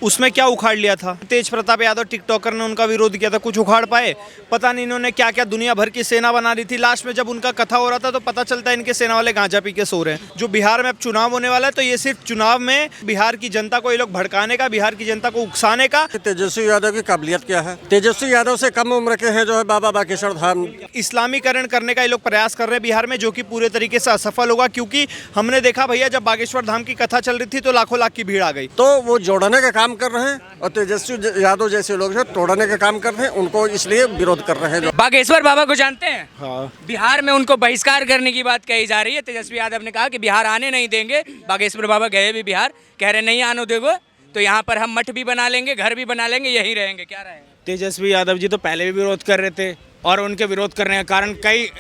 उसमें क्या उखाड़ लिया था? तेज प्रताप यादव टिकटॉकर ने उनका विरोध किया था, कुछ उखाड़ पाए? पता नहीं इन्होंने क्या क्या दुनिया भर की सेना बना रही थी। लास्ट में जब उनका कथा हो रहा था तो पता चलता है इनके सेना वाले गांजा पी के सो रहे हैं। जो बिहार में अब चुनाव होने वाला है तो ये सिर्फ चुनाव में बिहार की जनता को ये लोग भड़काने का, बिहार की जनता को उकसाने का। तेजस्वी यादव की काबिलियत क्या है? तेजस्वी यादव से कम उम्र के हैं जो है बाबा बागेश्वर धाम। इस्लामीकरण करने का ये लोग प्रयास कर रहे हैं बिहार में, जो कि पूरे तरीके से असफल होगा। क्योंकि हमने देखा भैया, जब बागेश्वर धाम की कथा चल रही थी तो लाखों लाख की भीड़ आ गई। तो वो जोड़ने का काम कर रहे हैं और तेजस्वी यादव जैसे लोग जो तोड़ने का काम कर रहे हैं, उनको इसलिए विरोध कर रहे हैं। बागेश्वर बाबा को जानते हैं? हाँ। बिहार में उनको बहिष्कार करने की बात कही जा रही है। तेजस्वी यादव ने कहा कि बिहार आने नहीं देंगे। बागेश्वर बाबा गए भी बिहार, कह रहे नहीं आने दोगे तो यहाँ पर हम मठ भी बना लेंगे, घर भी बना लेंगे, यहीं रहेंगे। क्या रहेगा? तेजस्वी यादव जी तो पहले भी विरोध कर रहे थे और उनके विरोध करने का कारण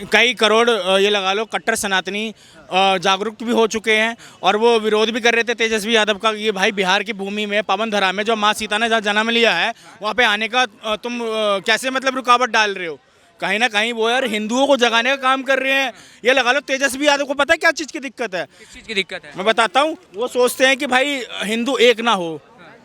कई करोड़ ये लगा लो कट्टर सनातनी जागरूक भी हो चुके हैं और वो विरोध भी कर रहे थे तेजस्वी यादव का। ये भाई बिहार की भूमि में, पावन धरा में जो माँ सीता ने जन्म लिया है, वहाँ पे आने का तुम कैसे मतलब रुकावट डाल रहे हो? कहीं ना कहीं वो यार हिंदुओं को जगाने का काम कर रहे हैं। ये लगा लो तेजस्वी यादव को पता है क्या चीज़ की दिक्कत है? किस चीज़ की दिक्कत है? मैं बताता हूँ। वो सोचते हैं कि भाई हिंदू एक ना हो,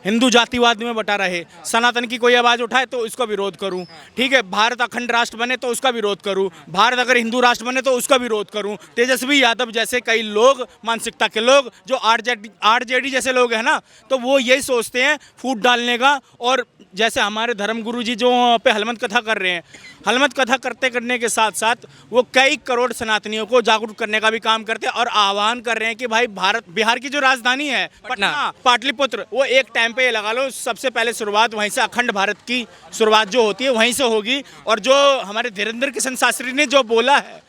हिंदू जातिवाद में बटा रहे, सनातन की कोई आवाज़ उठाए तो उसका विरोध करूं, ठीक है, भारत अखंड राष्ट्र बने तो उसका विरोध करूं, भारत अगर हिंदू राष्ट्र बने तो उसका विरोध करूं। तेजस्वी यादव जैसे कई लोग, मानसिकता के लोग, जो आरजेडी जैसे लोग हैं ना, तो वो यही सोचते हैं फूट डालने का। और जैसे हमारे धर्मगुरु जी जो पे हलमत कथा कर रहे हैं, हलमत कथा करने के साथ साथ वो कई करोड़ सनातनियों को जागरूक करने का भी काम करते हैं और आह्वान कर रहे हैं कि भाई बिहार की जो राजधानी है पटना, पाटलिपुत्र, वो एक टाइम पे लगा लो सबसे पहले शुरुआत वहीं से, अखंड भारत की शुरुआत जो होती है वहीं से होगी। और जो हमारे धीरेन्द्र किशन शास्त्री ने जो बोला है,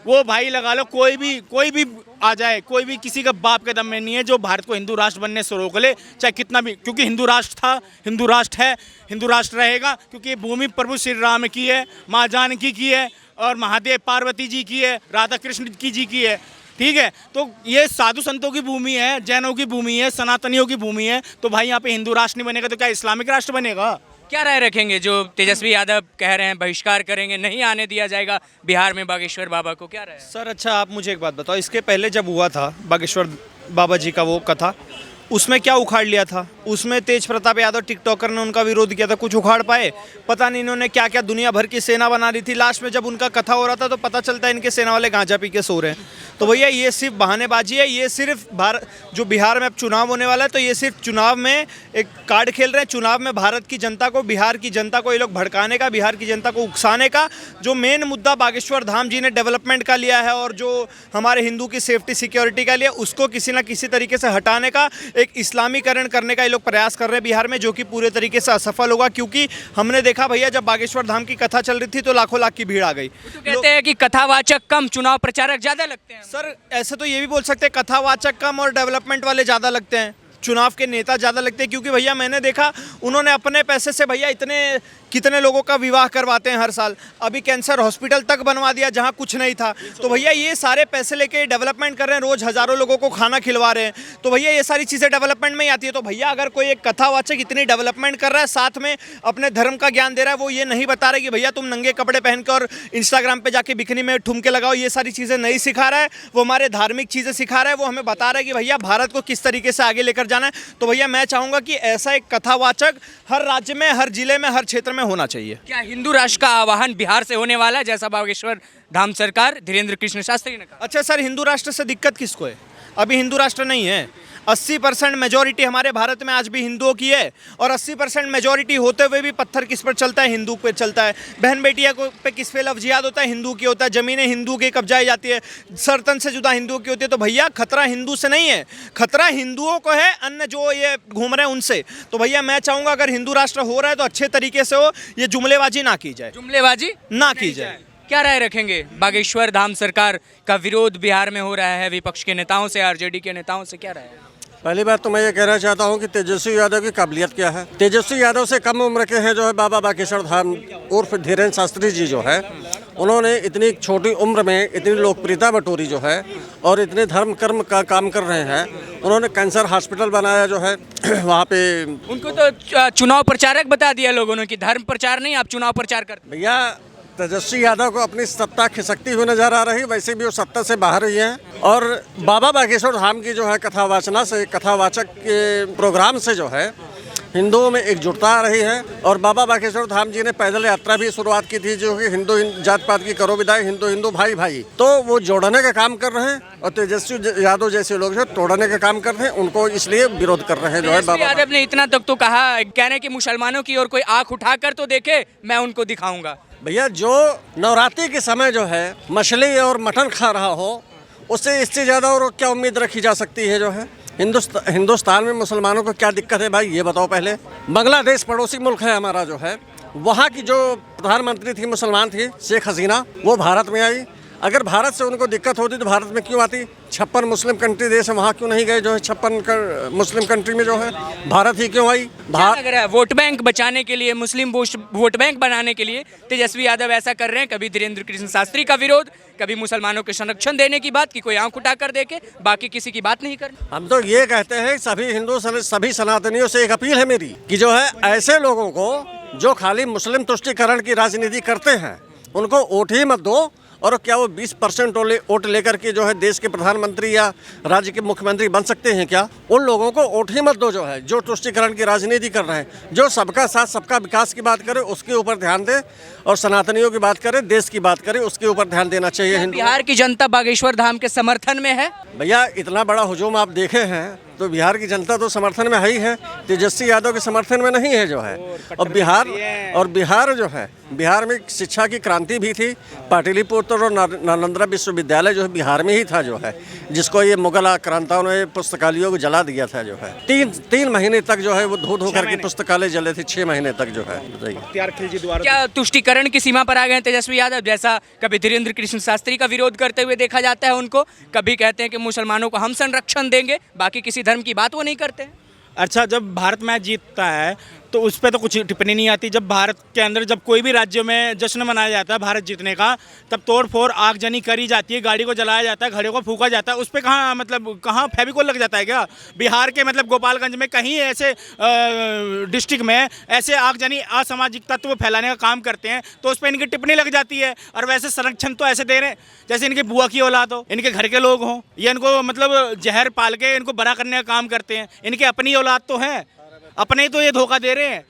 वो भाई लगा लो कोई भी आ जाए, कोई भी किसी का बाप के दम में नहीं है जो भारत को हिंदू राष्ट्र बनने से रोक ले, चाहे कितना भी। क्योंकि हिंदू राष्ट्र था, हिंदू राष्ट्र है, हिंदू राष्ट्र रहेगा। क्योंकि ये भूमि प्रभु श्री राम की है, माँ जानकी की है और महादेव पार्वती जी की है, राधा कृष्ण जी की है, ठीक है। तो ये साधु संतों की भूमि है, जैनों की भूमि है, सनातनियों की भूमि है। तो भाई यहाँ पे हिंदू राष्ट्र नहीं बनेगा तो क्या इस्लामिक राष्ट्र बनेगा? क्या राय रखेंगे जो तेजस्वी यादव कह रहे हैं बहिष्कार करेंगे, नहीं आने दिया जाएगा बिहार में बागेश्वर बाबा को? क्या राय है? सर अच्छा, आप मुझे एक बात बताओ, इसके पहले जब हुआ था बागेश्वर बाबा जी का वो कथा, उसमें क्या उखाड़ लिया था? उसमें तेज प्रताप यादव टिकटॉकर ने उनका विरोध किया था, कुछ उखाड़ पाए? पता नहीं इन्होंने क्या क्या दुनिया भर की सेना बना रही थी। लास्ट में जब उनका कथा हो रहा था तो पता चलता है इनके सेना वाले गांजा पी के सो रहे हैं। तो भैया ये सिर्फ बहानेबाजी है। ये सिर्फ जो बिहार में अब चुनाव होने वाला है तो ये सिर्फ चुनाव में एक कार्ड खेल रहे हैं। चुनाव में भारत की जनता को, बिहार की जनता को ये लोग भड़काने का, बिहार की जनता को उकसाने का। जो मेन मुद्दा बागेश्वर धाम जी ने डेवलपमेंट का लिया है और जो हमारे हिंदू की सेफ्टी सिक्योरिटी का लिया, उसको किसी न किसी तरीके से हटाने का, एक इस्लामीकरण करने का ये लोग प्रयास कर रहे हैं बिहार में, जो कि पूरे तरीके से असफल होगा। क्योंकि हमने देखा भैया, जब बागेश्वर धाम की कथा चल रही थी तो लाखों लाख की भीड़ आ गई। तो कहते हैं कि कथावाचक कम, चुनाव प्रचारक ज्यादा लगते हैं। सर ऐसे तो ये भी बोल सकते हैं कथावाचक कम और डेवलपमेंट वाले ज़्यादा लगते हैं, चुनाव के नेता ज़्यादा लगते हैं। क्योंकि भैया मैंने देखा उन्होंने अपने पैसे से भैया कितने लोगों का विवाह करवाते हैं हर साल। अभी कैंसर हॉस्पिटल तक बनवा दिया जहां कुछ नहीं था। तो भैया ये सारे पैसे लेके डेवलपमेंट कर रहे हैं, रोज़ हज़ारों लोगों को खाना खिलवा रहे हैं। तो भैया ये सारी चीज़ें डेवलपमेंट में ही आती है। तो भैया अगर कोई एक कथावाचक इतनी डेवलपमेंट कर रहा है, साथ में अपने धर्म का ज्ञान दे रहा है, वो ये नहीं बता रहा है कि भैया तुम नंगे कपड़े पहन कर और इंस्टाग्राम पर जाके बिकनी में ठुमके लगाओ, ये सारी चीज़ें नहीं सिखा रहा है। वो हमारे धार्मिक चीज़ें सिखा रहा है। वो हमें बता रहा है कि भैया भारत को किस तरीके से आगे लेकर जाना है। तो भैया मैं चाहूँगा कि ऐसा एक कथावाचक हर राज्य में, हर जिले में, हर क्षेत्र में होना चाहिए। क्या हिंदू राष्ट्र का आह्वान बिहार से होने वाला है, जैसा बागेश्वर धाम सरकार धीरेन्द्र कृष्ण शास्त्री ने कहा? अच्छा सर, हिंदू राष्ट्र से दिक्कत किसको है? अभी हिंदू राष्ट्र नहीं है। 80% मेजॉरिटी हमारे भारत में आज भी हिंदुओं की है और 80% मेजॉरिटी होते हुए भी पत्थर किस पर चलता है? हिंदू पे चलता है। बहन बेटिया को पे किस पे लफ्जियात होता है? हिंदू की होता है। ज़मीनें हिंदू की कब्जाई जाती है, सरतन से जुदा हिंदुओं की होती है। तो भैया खतरा हिंदू से नहीं है, खतरा हिंदुओं को है, अन्य जो ये घूम रहे हैं उनसे। तो भैया मैं चाहूँगा अगर हिंदू राष्ट्र हो रहा है तो अच्छे तरीके से हो, ये जुमलेबाजी ना की जाए, जुमलेबाजी ना की जाए। क्या राय रखेंगे? बागेश्वर धाम सरकार का विरोध बिहार में हो रहा है विपक्ष के नेताओं से, आरजेडी के नेताओं से, क्या राय है? पहली बात तो मैं ये कहना चाहता हूँ कि तेजस्वी यादव की काबिलियत क्या है? तेजस्वी यादव से कम उम्र के हैं जो है बाबा बागेश्वर धाम उर्फ धीरेन्द्र शास्त्री जी जो है, उन्होंने इतनी छोटी उम्र में इतनी लोकप्रियता बटोरी जो है और इतने धर्म कर्म का काम कर रहे हैं। उन्होंने कैंसर हॉस्पिटल बनाया जो है वहाँ पे। उनको तो चुनाव प्रचारक बता दिया लोगों ने कि धर्म प्रचार नहीं, आप चुनाव प्रचार करते। भैया तेजस्वी यादव को अपनी सत्ता खिसकती हुई नजर आ रही, वैसे भी वो सत्ता से बाहर ही हैं। और बाबा बागेश्वर धाम की जो है कथावाचक के प्रोग्राम से जो है हिंदुओं में एकजुटता आ रही है। और बाबा बागेश्वर धाम जी ने पैदल यात्रा भी शुरुआत की थी, जो कि हिंदू जात पात की करो विदाई, हिंदू हिंदू भाई भाई, तो वो जोड़ने का काम कर रहे हैं। और तेजस्वी यादव जैसे लोग जो तोड़ने का काम कर रहे हैं, उनको इसलिए विरोध कर रहे हैं जो है तेजस्वी बाबा। यादव ने इतना तक तो कहा, कह रहे हैं कि मुसलमानों की ओर कोई आंख उठाकर तो देखे, मैं उनको दिखाऊंगा। भैया जो नवरात्रि के समय जो है मछली और मटन खा रहा हो, उससे इससे ज़्यादा और क्या उम्मीद रखी जा सकती है जो है। हिंदुस्तान में मुसलमानों को क्या दिक्कत है भाई, ये बताओ पहले। बांग्लादेश पड़ोसी मुल्क है हमारा जो है, वहाँ की जो प्रधानमंत्री थी मुसलमान थी, शेख हसीना, वो भारत में आई। अगर भारत से उनको दिक्कत होती तो भारत में क्यों आती? 56 मुस्लिम कंट्री देश है, वहाँ क्यों नहीं गए जो है? 56 मुस्लिम कंट्री में जो है भारत ही क्यों आई? क्या लग रहा है वोट बैंक बचाने के लिए, मुस्लिम वोट बैंक बनाने के लिए तेजस्वी यादव ऐसा कर रहे हैं? कभी धीरेन्द्र कृष्ण शास्त्री का विरोध, कभी मुसलमानों के संरक्षण देने की बात कि कोई आंख उठा कर देखे, बाकी किसी की बात नहीं करनी। हम तो ये कहते हैं सभी हिंदू सभी सनातनियों से एक अपील है मेरी कि जो है ऐसे लोगों को जो खाली मुस्लिम तुष्टीकरण की राजनीति करते हैं, उनको वोट ही मत दो। और क्या वो 20% वोट लेकर के जो है देश के प्रधानमंत्री या राज्य के मुख्यमंत्री बन सकते हैं क्या? उन लोगों को वोट ही मत दो जो है, जो तुष्टीकरण की राजनीति कर रहे हैं। जो सबका साथ सबका विकास की बात करे, उसके ऊपर ध्यान दे, और सनातनियों की बात करे, देश की बात करे, उसके ऊपर ध्यान देना चाहिए। हिंदू बिहार की जनता बागेश्वर धाम के समर्थन में है। भैया इतना बड़ा हुजूम आप देखे हैं, तो बिहार की जनता तो समर्थन में है ही है, तेजस्वी यादव के समर्थन में नहीं है जो है। और बिहार जो है, बिहार में शिक्षा की क्रांति भी थी। पाटलिपुत्र और नालंदा विश्वविद्यालय जो है बिहार में ही था जो है, जिसको ये मुगल आक्रांताओं ने पुस्तकालयों को जला दिया था जो है। तीन महीने तक जो है वो धो करके पुस्तकालय जले थे, 6 महीने तक जो है। बताइए क्या तुष्टीकरण की सीमा पर आ गए तेजस्वी यादव? जैसा कभी धीरेन्द्र कृष्ण शास्त्री का विरोध करते हुए देखा जाता है उनको, कभी कहते हैं कि मुसलमानों को हम संरक्षण देंगे, बाकी किसी धर्म की बात वो नहीं करते हैं। अच्छा, जब भारत मैच जीतता है तो उस पर तो कुछ टिप्पणी नहीं आती। जब भारत के अंदर जब कोई भी राज्य में जश्न मनाया जाता है भारत जीतने का, तब तोड़ फोड़ आगजनी करी जाती है, गाड़ी को जलाया जाता है, घड़े को फूका जाता है। उस पर कहाँ फेविकोल लग जाता है क्या? बिहार के गोपालगंज में कहीं ऐसे डिस्ट्रिक्ट में ऐसे आगजनी असामाजिक तत्व फैलाने का काम करते हैं, तो उस पर इनकी टिप्पणी लग जाती है। और वैसे संरक्षण तो ऐसे दे रहे हैं जैसे इनकी बुआ की औलाद हो, इनके घर के लोग हों, ये इनको जहर पाल के इनको बड़ा करने का काम करते हैं। इनके अपनी औलाद तो है, अपने तो ये धोखा दे रहे हैं।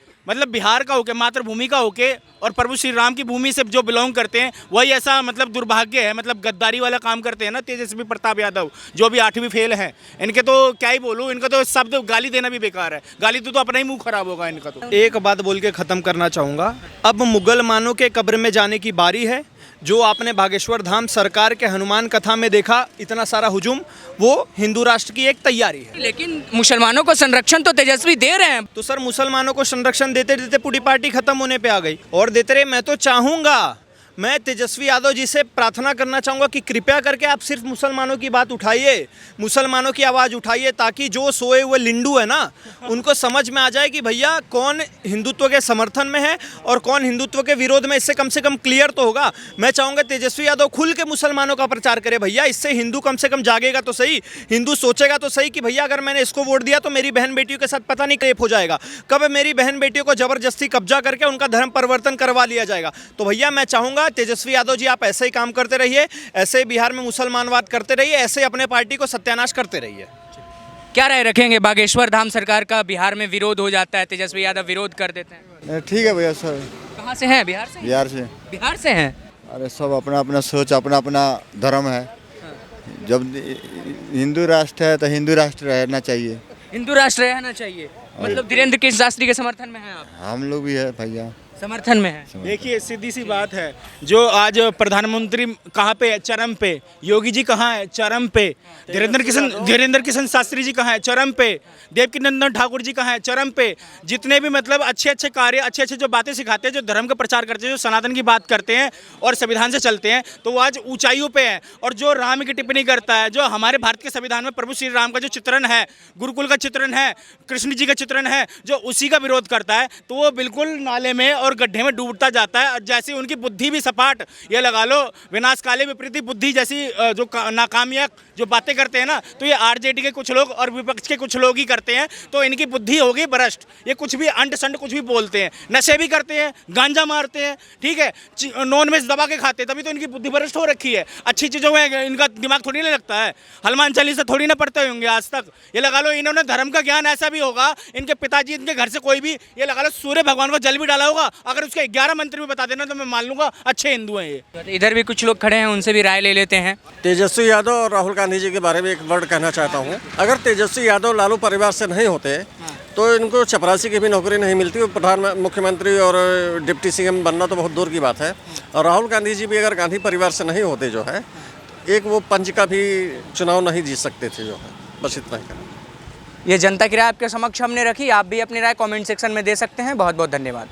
बिहार का होके, मातृभूमि का होके, और प्रभु श्री राम की भूमि से जो बिलोंग करते हैं, वही ऐसा दुर्भाग्य है, गद्दारी वाला काम करते हैं ना तेजस्वी प्रताप यादव, जो भी 8वीं फेल हैं। इनके तो क्या ही बोलूँ, इनका तो शब्द गाली देना भी बेकार है। गाली तो अपना ही मुंह खराब होगा इनका तो। एक बात बोल के ख़त्म करना चाहूँगा, अब मुगलमानों के कब्र में जाने की बारी है। जो आपने बागेश्वर धाम सरकार के हनुमान कथा में देखा, इतना सारा हुजूम, वो हिंदू राष्ट्र की एक तैयारी है। लेकिन मुसलमानों को संरक्षण तो तेजस्वी दे रहे हैं। तो सर, मुसलमानों को संरक्षण देते देते पूरी पार्टी खत्म होने पे आ गई। और देते रहे। मैं तो चाहूँगा, मैं तेजस्वी यादव जी से प्रार्थना करना चाहूँगा कि कृपया करके आप सिर्फ मुसलमानों की बात उठाइए, मुसलमानों की आवाज़ उठाइए, ताकि जो सोए हुए लिंडू है ना, उनको समझ में आ जाए कि भैया कौन हिंदुत्व के समर्थन में है और कौन हिंदुत्व के विरोध में। इससे कम से कम क्लियर तो होगा। मैं चाहूँगा तेजस्वी यादव खुल के मुसलमानों का प्रचार करे भैया, इससे हिंदू कम से कम जागेगा तो सही, हिंदू सोचेगा तो सही कि भैया अगर मैंने इसको वोट दिया तो मेरी बहन बेटियों के साथ पता नहीं रेप हो जाएगा, कब मेरी बहन बेटियों को ज़बरदस्ती कब्जा करके उनका धर्म परिवर्तन करवा लिया जाएगा। तो भैया मैं चाहूँगा तेजस्वी यादव जी, आप ऐसे ही काम करते रहिए, ऐसे ही बिहार में मुसलमानवाद करते रहिए, ऐसे ही अपने पार्टी को सत्यानाश करते रहिए। क्या राय रखेंगे? बागेश्वर धाम सरकार का बिहार में विरोध हो जाता है, तेजस्वी यादव विरोध कर देते हैं। ठीक है भैया सर। कहाँ से हैं? बिहार से? बिहार से। बिहार से हैं? अरे सब अपना अपना सोच, अपना अपना धर्म है। जब हिंदू राष्ट्र है तो हिंदू राष्ट्र रहना चाहिए। हिंदू राष्ट्र रहना चाहिए, धीरेन्द्र कृष्ण शास्त्री के समर्थन में हैं आप? हम लोग भी है भैया, समर्थन में है। देखिए, सीधी सी बात है, जो आज प्रधानमंत्री कहाँ पे? चरम पे। योगी जी कहाँ है? चरम पे। धीरेन्द्र कृष्ण शास्त्री जी कहाँ है? चरम पे। देवकी नंदन ठाकुर जी कहाँ है? चरम पे। जितने भी अच्छे अच्छे कार्य, अच्छे अच्छे जो बातें सिखाते हैं, जो धर्म का प्रचार करते हैं, जो सनातन की बात करते हैं और संविधान से चलते हैं, तो वो आज ऊंचाइयों पे है। और जो राम की टिप्पणी करता है, जो हमारे भारत के संविधान में प्रभु श्री राम का जो चित्रण है, गुरुकुल का चित्रण है, कृष्ण जी का चित्रण है, जो उसी का विरोध करता है, तो वो बिल्कुल नाले में और गड्ढे में डूबता जाता है। जैसे उनकी बुद्धि भी सपाट, ये लगा लो विनाश काले विपरीति बुद्धि जैसी जो नाकामियाँ जो बातें करते हैं ना, तो ये आरजेडी के कुछ लोग और विपक्ष के कुछ लोग ही करते हैं। तो इनकी बुद्धि होगी भ्रष्ट, ये कुछ भी अंड संड कुछ भी बोलते हैं, नशे भी करते हैं, गांजा मारते हैं, ठीक है, नॉन वेज दबा के खाते हैं, तभी तो इनकी बुद्धि भ्रष्ट हो रखी है। अच्छी चीज़ों में इनका दिमाग थोड़ी ना लगता है, हनुमान चालीसा थोड़ी ना पढ़ते होंगे आज तक। ये लगा लो इन्होंने धर्म का ज्ञान ऐसा भी होगा, इनके पिताजी इनके घर से कोई भी, ये लगा लो सूर्य भगवान को जल भी डाला होगा, अगर उसके 11 मंत्री भी बता देना तो मैं मान लूंगा अच्छे हिंदू हैं ये। इधर भी कुछ लोग खड़े हैं, उनसे भी राय ले लेते हैं। तेजस्वी यादव और राहुल गांधी जी के बारे में एक वर्ड कहना चाहता हूँ। अगर तेजस्वी यादव लालू परिवार से नहीं होते तो इनको चपरासी की भी नौकरी नहीं मिलती, और मुख्यमंत्री और डिप्टी सीएम बनना तो बहुत दूर की बात है। और राहुल गांधी जी भी अगर गांधी परिवार से नहीं होते जो है, एक वो पंच का भी चुनाव नहीं जीत सकते थे जो है। बस इतना ही कहना। ये जनता की राय आपके समक्ष हमने रखी, आप भी अपनी राय कमेंट सेक्शन में दे सकते हैं। बहुत बहुत धन्यवाद।